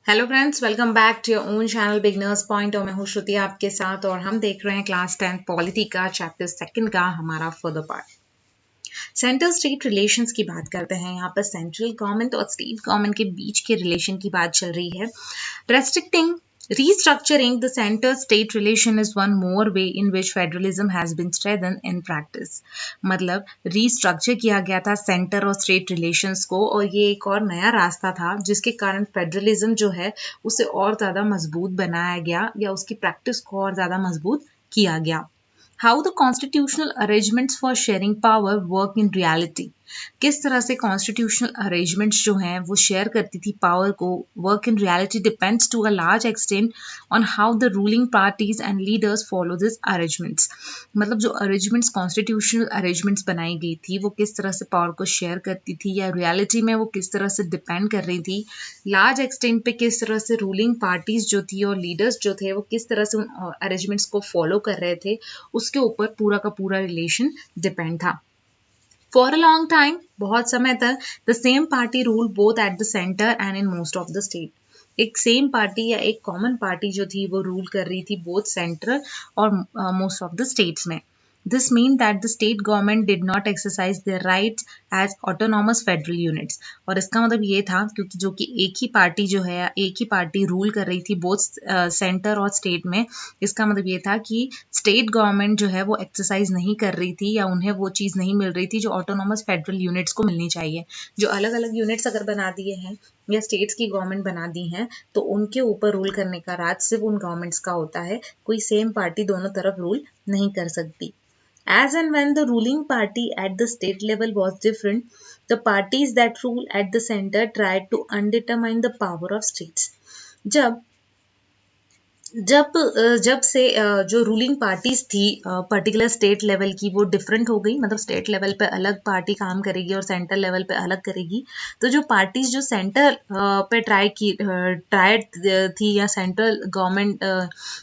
Hello friends, welcome back to your own channel beginners point. और मैं हूँ श्रुति आपके साथ और हम देख रहे हैं क्लास 10 पॉलिटी का चैप्टर 2 का हमारा further part. Centre state relations की बात करते हैं। यहाँ पर सेंट्रल गवर्नमेंट और स्टेट गवर्नमेंट के बीच के रिलेशन की बात चल रही है। Restructuring the center-state relation is one more way in which federalism has been strengthened in practice. मतलब restructure किया गया था सेंटर और स्टेट रिलेशंस को, और ये एक और नया रास्ता था जिसके कारण फेडरलिज्म जो है उसे और ज़्यादा मजबूत बनाया गया या उसकी प्रैक्टिस को और ज़्यादा मजबूत किया गया। How the constitutional arrangements for sharing power work in reality. किस तरह से कॉन्स्टिट्यूशनल अरेंजमेंट्स जो हैं वो शेयर करती थी पावर को, work in reality depends to a large extent on how the ruling parties and leaders follow this arrangements. मतलब जो अरेंजमेंट्स कॉन्स्टिट्यूशनल अरेंजमेंट्स बनाई गई थी वो किस तरह से पावर को शेयर करती थी या रियलिटी में वो किस तरह से डिपेंड कर रही थी, लार्ज एक्सटेंट पे किस तरह से रूलिंग पार्टीज जो थी और लीडर्स जो थे वो किस तरह से उन अरेंजमेंट्स को फॉलो कर रहे थे, उसके ऊपर पूरा का पूरा रिलेशन डिपेंड था। फॉर अ लॉन्ग टाइम, बहुत समय तक, the same party rule both at the centre and in most of the state. एक सेम पार्टी या एक कॉमन पार्टी जो थी वो रूल कर रही थी बोथ सेंट्रल और मोस्ट ऑफ द स्टेट्स में। This means that the state government did not exercise their rights as autonomous federal units. और इसका मतलब ये था क्योंकि जो कि एक ही पार्टी जो है, एक ही पार्टी रूल कर रही थी बोथ सेंटर और स्टेट में। इसका मतलब ये था कि स्टेट गवर्नमेंट जो है वो एक्सरसाइज नहीं कर रही थी या उन्हें वो चीज़ नहीं मिल रही थी जो ऑटोनॉमस फेडरल यूनिट्स को मिलनी चाहिए। जो अलग अलग यूनिट्स अगर बना दिए हैं या स्टेट्स की गवर्नमेंट बना दी हैं तो उनके ऊपर रूल करने का राज सिर्फ उन गवर्नमेंट्स का होता है। कोई सेम पार्टी दोनों तरफ रूल नहीं कर सकती। As and when the ruling party at the state level was different, the parties that rule at the center tried to undetermine the power of states. जब जब जब से जो रूलिंग पार्टीज थी पर्टिकुलर स्टेट लेवल की वो different हो गई, मतलब स्टेट लेवल पे अलग पार्टी काम करेगी और सेंटर लेवल पे अलग करेगी। तो जो पार्टीज जो सेंटर पे ट्राइड थी या सेंट्रल गवर्नमेंट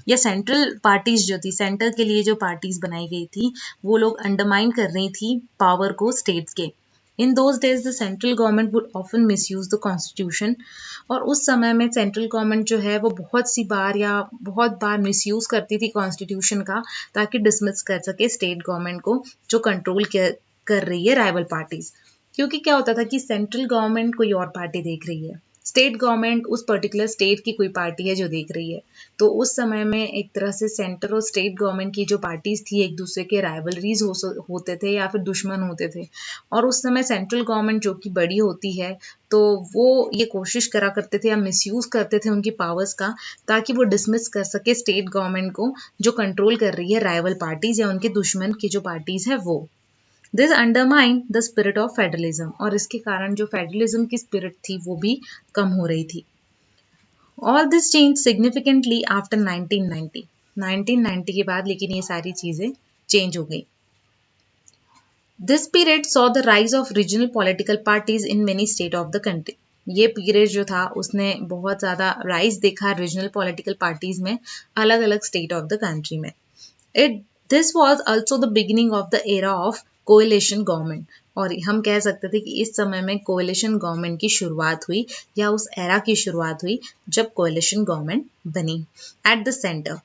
या सेंट्रल पार्टीज जो थी, सेंटर के लिए जो पार्टीज बनाई गई थी वो लोग अंडरमाइन कर रही थी पावर को स्टेट्स के। In those days the central government would often misuse the constitution. और उस समय में सेंट्रल गवर्नमेंट जो है वो बहुत बार मिसयूज करती थी कॉन्स्टिट्यूशन का, ताकि डिसमिस कर सके स्टेट गवर्नमेंट को जो कंट्रोल कर रही है राइवल पार्टीज। क्योंकि क्या होता था कि सेंट्रल गवर्नमेंट कोई और पार्टी देख रही है, स्टेट गवर्नमेंट उस पर्टिकुलर स्टेट की कोई पार्टी है जो देख रही है। तो उस समय में एक तरह से सेंटर और स्टेट गवर्नमेंट की जो पार्टीज थी एक दूसरे के राइवलरीज होते थे या फिर दुश्मन होते थे। और उस समय सेंट्रल गवर्नमेंट जो कि बड़ी होती है तो वो ये कोशिश करा करते थे या मिसयूज करते थे उनकी पावर्स का, ताकि वो डिसमिस कर सके स्टेट गवर्नमेंट को जो कंट्रोल कर रही है राइवल पार्टीज या उनके दुश्मन की जो पार्टीज है वो। This undermine the spirit of federalism. और इसके कारण जो फेडरलिज्म की स्पिरिट थी वो भी कम हो रही थी। All this change significantly after 1990। 1990 के बाद लेकिन ये सारी चीजें चेंज हो गई। This period saw the rise of regional political parties in many state of the country. ये पीरियड जो था उसने बहुत ज़्यादा राइज देखा रीजनल पॉलिटिकल पार्टीज में अलग अलग स्टेट ऑफ द कंट्री में। This was also the beginning of the era of coalition government. और हम कह सकते थे कि इस समय में कोएलिशन गवर्नमेंट की शुरुआत हुई या उस एरा की शुरुआत हुई जब कोएलिशन गवर्नमेंट बनी at the centre.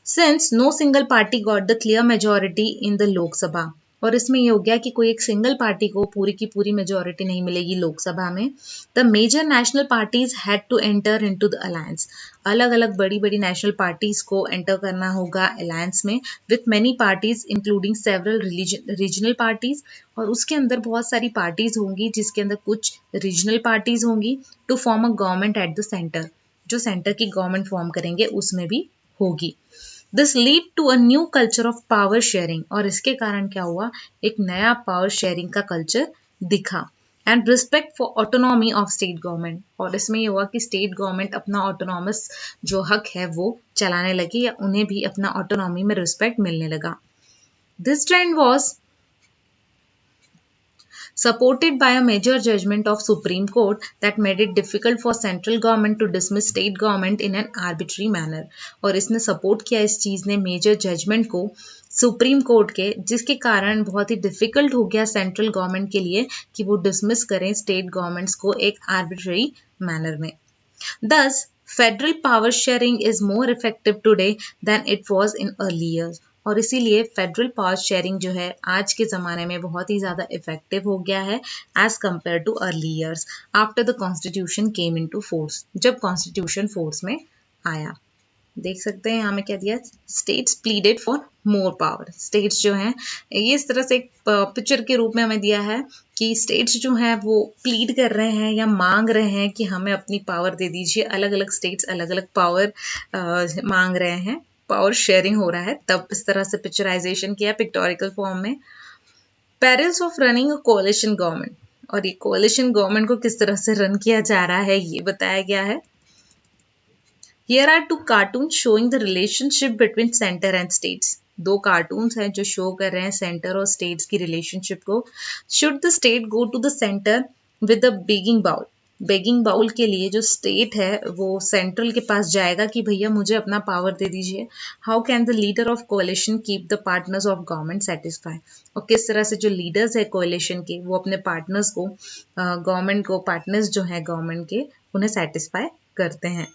Since no single party got the clear majority in the Lok Sabha. और इसमें ये हो गया कि कोई एक सिंगल पार्टी को पूरी की पूरी मेजोरिटी नहीं मिलेगी लोकसभा में। The major national parties had to enter into the alliance. अलग अलग बड़ी बड़ी नेशनल पार्टीज को एंटर करना होगा अलायंस में with many parties including several regional parties. और उसके अंदर बहुत सारी पार्टीज होंगी जिसके अंदर कुछ रीजनल पार्टीज होंगी to form a government at the centre. जो सेंटर की गवर्नमेंट फॉर्म करेंगे उसमें भी होगी। This lead to a new culture of power sharing. और इसके कारण क्या हुआ, एक नया पावर शेयरिंग का कल्चर दिखा। And respect for autonomy of state government. और इसमें ये हुआ कि स्टेट गवर्नमेंट अपना ऑटोनॉमस जो हक है वो चलाने लगी या उन्हें भी अपना ऑटोनॉमी में रिस्पेक्ट मिलने लगा। This trend was supported by a major judgment of Supreme Court that made it difficult for central government to dismiss state government in an arbitrary manner। और इसने सपोर्ट किया इस चीज़ ने मेजर जजमेंट को supreme court के, जिसके कारण बहुत ही डिफिकल्ट हो गया सेंट्रल गवर्नमेंट के लिए कि वो डिसमिस करें स्टेट गवर्नमेंट्स को एक आर्बिट्ररी मैनर में। Thus, federal power sharing is more effective today than it was in early years. और इसीलिए फेडरल पावर शेयरिंग जो है आज के ज़माने में बहुत ही ज़्यादा इफेक्टिव हो गया है as compared to early years after the constitution came into force, जब कॉन्स्टिट्यूशन फोर्स में आया। देख सकते हैं यहाँ में क्या दिया, states pleaded for more power. States जो हैं ये इस तरह से एक पिक्चर के रूप में हमें दिया है कि स्टेट्स जो हैं वो प्लीड कर रहे हैं या मांग रहे हैं कि हमें अपनी पावर दे दीजिए। अलग अलग स्टेट्स अलग अलग पावर मांग रहे हैं, पावर शेयरिंग हो रहा है, तब इस तरह से पिक्चराइजेशन किया पिक्टोरिकल फॉर्म में। Perils of running a कोalition government, और ये कोalition गवर्नमेंट को किस तरह से रन किया जा रहा है ये बताया गया है। Here are two cartoons showing the relationship between center and states. दो कार्टून्स हैं जो शो कर रहे हैं सेंटर और स्टेट्स की रिलेशनशिप को। Should the state go to the center with a begging bowl? Begging bowl के लिए जो स्टेट है वो सेंट्रल के पास जाएगा कि भैया मुझे अपना पावर दे दीजिए। How can the leader of कोalition keep the partners of government satisfy? और किस तरह से जो लीडर्स है कोalition के वो अपने पार्टनर्स को गवर्नमेंट को पार्टनर्स जो है गवर्नमेंट के उन्हें सेटिस्फाई करते हैं।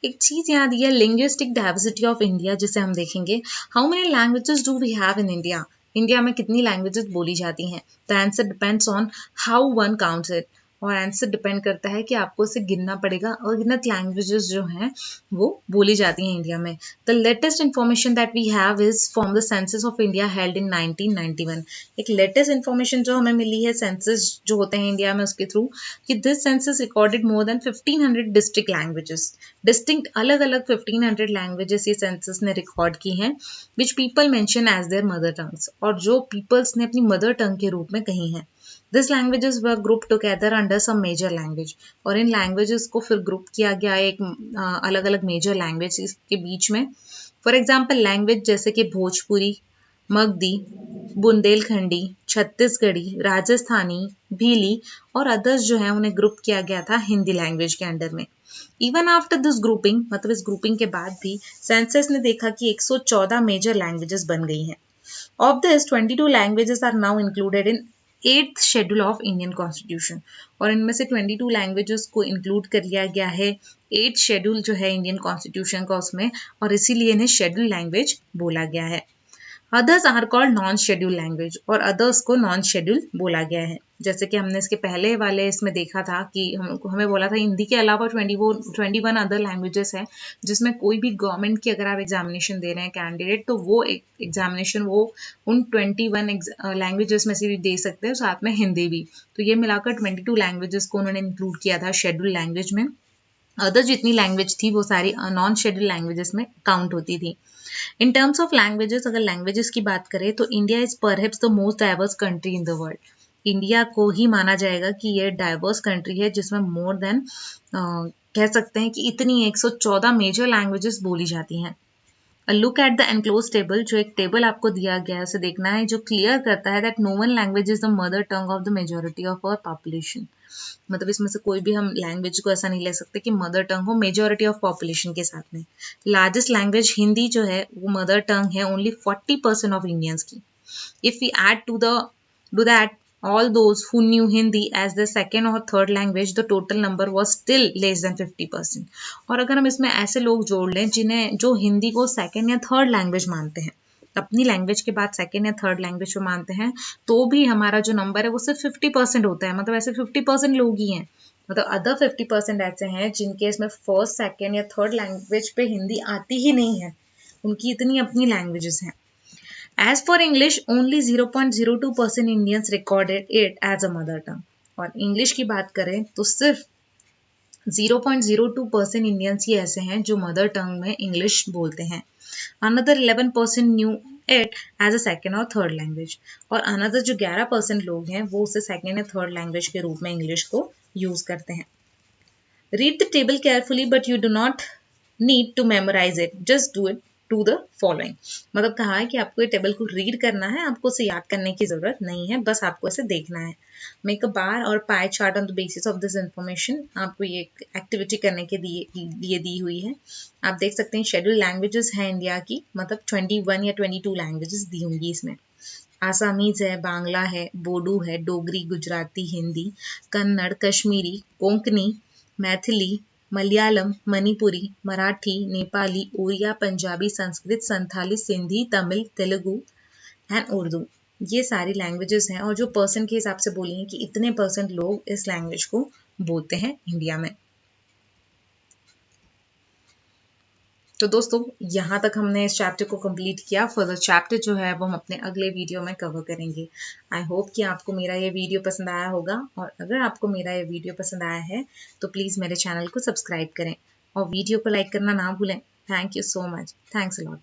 एक चीज यहाँ दी है लिंग्विस्टिक डाइवर्सिटी ऑफ इंडिया, जिसे हम देखेंगे। How many languages do we have in India? India में कितनी लैंग्वेजेस बोली जाती हैं? The answer depends on how one counts it, और आंसर डिपेंड करता है कि आपको इसे गिनना पड़ेगा। और गिनत लैंग्वेजेस जो हैं वो बोली जाती हैं इंडिया में। The latest information that we have is from the census of India held in 1991। एक लेटेस्ट इन्फॉर्मेशन जो हमें मिली है सेंसस जो होते हैं इंडिया में उसके थ्रू, कि this census recorded more than 1500 district languages. Distinct अलग अलग 1500 लैंग्वेजेस ये सेंसस ने रिकॉर्ड की हैं, which people mention as their mother tongues, और जो पीपल्स ने अपनी मदर टंग के रूप में कही हैं। These languages were grouped together under some major language, और इन लैंग्वेजेस को फिर ग्रुप किया गया एक अलग अलग मेजर लैंग्वेज के बीच में। फॉर एग्जाम्पल लैंग्वेज जैसे कि भोजपुरी, मगधी, बुंदेलखंडी, छत्तीसगढ़ी, राजस्थानी, भीली और अदर्स जो है उन्हें ग्रुप किया गया था हिंदी लैंग्वेज के अंडर में। इवन आफ्टर दिस ग्रुपिंग, मतलब इस ग्रुपिंग के बाद भी सेंसस ने देखा कि 114 मेजर लैंग्वेजेस बन गई हैं। Of this 22 languages are now included in 8th schedule of Indian constitution, और इनमें से 22 लैंग्वेजेस को इंक्लूड कर लिया गया है 8th शेड्यूल जो है इंडियन कॉन्स्टिट्यूशन का उसमें, और इसीलिए इन्हें शेड्यूल लैंग्वेज बोला गया है। Others are called non schedule language, और अदर्स को नॉन शेड्यूल बोला गया है। जैसे कि हमने इसके पहले वाले इसमें देखा था कि हमें बोला था हिंदी के अलावा 21 अदर लैंग्वेजेस हैं, जिसमें कोई भी गवर्नमेंट की अगर आप एग्जामिनेशन दे रहे हैं कैंडिडेट, तो वो एग्जामिनेशन वो उन 21 लैंग्वेजेस में से भी दे सकते हैं, साथ में हिंदी भी। तो ये मिलाकर 22 लैंग्वेजेस को उन्होंने इंक्लूड किया था शेड्यूल लैंग्वेज में। अदर जितनी लैंग्वेज थी वो सारी नॉन शेड्यूल लैंग्वेजेस में काउंट होती थी। इन टर्म्स ऑफ लैंग्वेजेस, अगर लैंग्वेजेस की बात करें तो India is perhaps the most diverse country in the world. India को ही माना जाएगा कि ये डाइवर्स कंट्री है जिसमें मोर देन कह सकते हैं कि इतनी 114 मेजर लैंग्वेजेस बोली जाती हैं। Look at the enclose table, जो एक टेबल आपको दिया गया है उसे देखना है, जो क्लियर करता है that no one language is the mother tongue of the majority of our population. मतलब इसमें से कोई भी हम लैंग्वेज को ऐसा नहीं ले सकते कि मदर टंग हो मेजोरिटी ऑफ पॉपुलेशन के साथ में। लार्जेस्ट लैंग्वेज हिंदी जो है वो मदर टंग है ओनली 40% ऑफ इंडियंस की। If we add to that all those who knew Hindi as their second or third language, the total number was still less than 50%. और अगर हम इसमें ऐसे लोग जोड़ लें जिन्हें जो हिंदी को सेकेंड या थर्ड लैंग्वेज मानते हैं, अपनी लैंग्वेज के बाद सेकेंड या थर्ड लैंग्वेज को मानते हैं, तो भी हमारा जो नंबर है वो सिर्फ 50% होता है। मतलब ऐसे 50% लोग ही हैं, मतलब अदर 50% ऐसे हैं जिनके इसमें फर्स्ट सेकेंड या थर्ड लैंग्वेज पे हिंदी आती ही नहीं है, उनकी इतनी अपनी लैंग्वेजेस हैं। As for English, only 0.02% Indians recorded it as a mother tongue. और इंग्लिश की बात करें तो सिर्फ 0.02% इंडियंस ही ऐसे हैं जो मदर टंग में इंग्लिश बोलते हैं। Another 11% knew it as a second or third language. और another जो 11% लोग हैं वो उसे सेकेंड या थर्ड लैंग्वेज के रूप में इंग्लिश को यूज करते हैं। Read the table carefully, but you do not need to memorize it. Just do it. To the following, मतलब कहा है कि आपको ये टेबल को रीड करना है, आपको उसे याद करने की जरूरत नहीं है, बस आपको इसे देखना है। मेक अ बार और pie chart on the basis of this information, आपको ये एक्टिविटी करने के लिए दी हुई है। आप देख सकते हैं शेड्यूल लैंग्वेजेस हैं इंडिया की, मतलब 21 या 22 लैंग्वेजेस दी होंगी इसमें। आसामीज है, बांग्ला है, बोडो है, डोगरी, गुजराती, हिंदी, कन्नड़, कश्मीरी, कोंकणी, मैथिली, मलयालम, मणिपुरी, मराठी, नेपाली, ओरिया, पंजाबी, संस्कृत, संथाली, सिंधी, तमिल, तेलुगु एंड उर्दू। ये सारी लैंग्वेजेस हैं और जो परसेंट के हिसाब से बोलेंगे कि इतने परसेंट लोग इस लैंग्वेज को बोलते हैं इंडिया में। तो दोस्तों यहाँ तक हमने इस चैप्टर को कंप्लीट किया। फर्दर चैप्टर जो है वो हम अपने अगले वीडियो में कवर करेंगे। आई होप कि आपको मेरा ये वीडियो पसंद आया होगा, और अगर आपको मेरा ये वीडियो पसंद आया है तो प्लीज़ मेरे चैनल को सब्सक्राइब करें और वीडियो को लाइक करना ना भूलें। Thank you so much. Thanks a lot.